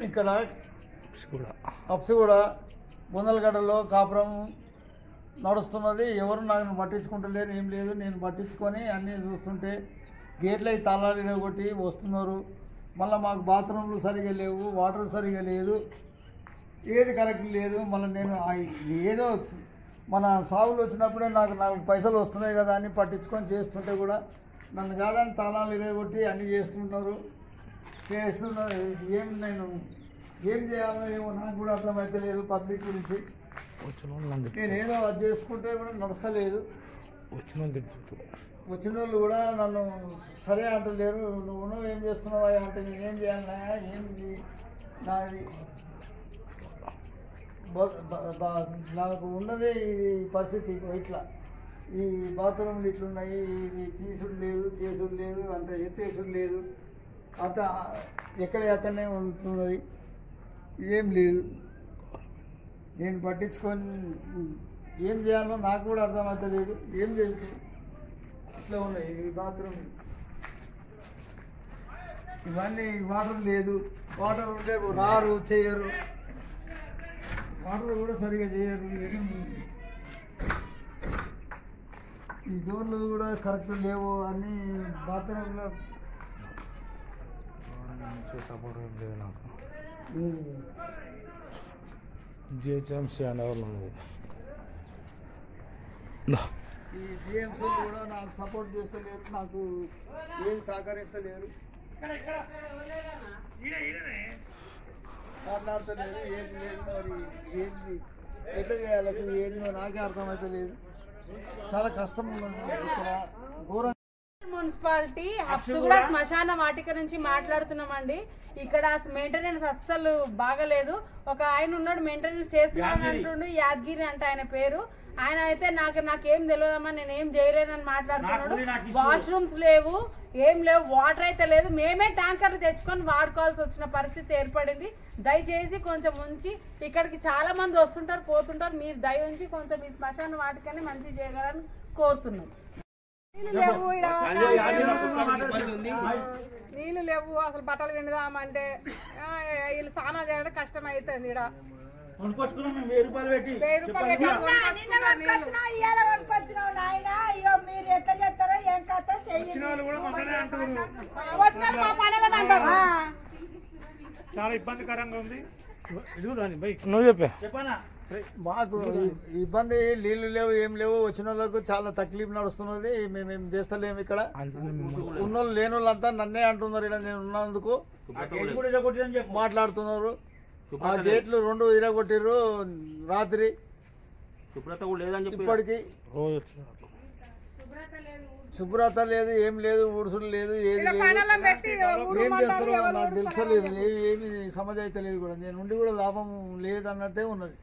ఇక్కడ అప్సిగూడ బుందలగడ్డలో కాపురం నడుస్తున్నది. ఎవరు నాకు పట్టించుకుంటలేరు, ఏం లేదు. నేను పట్టించుకొని అన్నీ చూస్తుంటే గేట్లు అయి తాళాలు ఇరగొట్టి వస్తున్నారు. మళ్ళీ మాకు బాత్రూమ్లు సరిగా లేవు, వాటర్ సరిగా లేదు, ఏది కరెక్ట్ లేదు. మళ్ళీ నేను ఏదో మన సాగులు వచ్చినప్పుడే నాకు 4 పైసలు వస్తున్నాయి కదా అని పట్టించుకొని చేస్తుంటే కూడా నన్ను కాదని తాళాలు ఇరగొట్టి అన్నీ చేస్తున్నారు. నేను ఏం చేయాలో ఏమో నాకు కూడా అర్థమైతే లేదు. పబ్లిక్ గురించి నేను ఏదో అది చేసుకుంటే కూడా నడుస్తలేదు. వచ్చిన వాళ్ళు కూడా నన్ను సరే అంటలేరు. నువ్వు ఏం చేస్తున్నావా అంటే నేనేం చేయాలన్నా ఏంటి నాది నాకు ఉన్నదే ఈ పరిస్థితి. ఇట్లా ఈ బాత్రూమ్లు ఇట్లున్నాయి, ఇది తీసుడు లేదు, చేసుడు లేదు, అంత ఎత్తేసుడు లేదు, అంత ఎక్కడనే ఉంటున్నది, ఏం లేదు. నేను పట్టించుకొని ఏం చేయాలో నాకు కూడా అర్థమవుతలేదు. ఏం చేస్తూ ఇట్లా ఉన్నాయి ఈ బాత్రూమ్. ఇవన్నీ వాటర్ లేదు, వాటర్ ఉంటే రారు, చేయరు, వాటర్ కూడా సరిగా చేయరు. ఈ డోర్లు కూడా కరెక్ట్ లేవు. అన్నీ బాత్రూంలో సపోర్ట్ ఏం లేదు నాకు. జిహెచ్ఎంసీ అనేవాళ్ళు ఈ జిఎంసీ కూడా నాకు సపోర్ట్ చేస్తలేరు, నాకు ఏం సహకరిస్తలేరు, మాట్లాడతలేదు, ఏం లేదు. మరి ఏంటి ఎట్లా చేయాలి అసలు ఏంటో నాకే అర్థమైతే లేదు. చాలా కష్టం ఇక్కడ. ఘోరం. మున్సిపాలిటీ హబ్సిగూడ శ్మశాన వాటిక నుంచి మాట్లాడుతున్నామండి. ఇక్కడ మెయింటెనెన్స్ అస్సలు బాగలేదు. ఒక ఆయన ఉన్నాడు మెయింటెనెన్స్ చేస్తున్నాడు అంటుండు, యాదగిరి అంటే ఆయన పేరు. ఆయన అయితే నాకేం తెలియదమ్మా, నేను ఏం చేయలేదని మాట్లాడుతున్నాడు. వాష్రూమ్స్ లేవు, ఏం లేవు, వాటర్ అయితే లేదు. మేమే ట్యాంకర్లు తెచ్చుకొని వాడుకోవాల్సి వచ్చిన పరిస్థితి ఏర్పడింది. దయచేసి కొంచెం ఉంచి, ఇక్కడికి చాలా మంది వస్తుంటారు పోతుంటారు, మీరు దయ ఉంచి కొంచెం ఈ శ్మశాన వాటికని మంచిగా చేయగలని కోరుతున్నాం. నీళ్ళు లేవు, అసలు బట్టలు విందామంటే వీళ్ళు స్నానాలు చేయడం కష్టం అవుతుంది. ఇక్కడ 1000 రూపాయలు పెట్టి మీరు ఎట్లా చేస్తారో ఏం కథ చాలా ఇబ్బందికరంగా ఉంది. నువ్వు చెప్పా. మాకు ఇబ్బంది, నీళ్లు లేవు, ఏం లేవు. వచ్చిన వాళ్ళకు చాలా తక్లీఫ్ నడుస్తున్నది. మేమేం చేస్తలేము. ఇక్కడ ఉన్నోళ్ళు లేని వాళ్ళంతా నన్నే అంటున్నారు. ఇక్కడ నేను ఉన్నందుకు మాట్లాడుతున్నారు. ఆ గేట్లు 2 ఇరగొట్టిర్రు రాత్రి. ఇప్పటికి శుభ్రత లేదు, ఏం లేదు, ఊడుసుడు లేదు, ఏది లేదు. ఏం చేస్తారో నాకు తెలుసలేదు, ఏమి సమజ్ అయితే లేదు కూడా. నేను ఉండి కూడా లాభం లేదన్నట్టే ఉన్నది.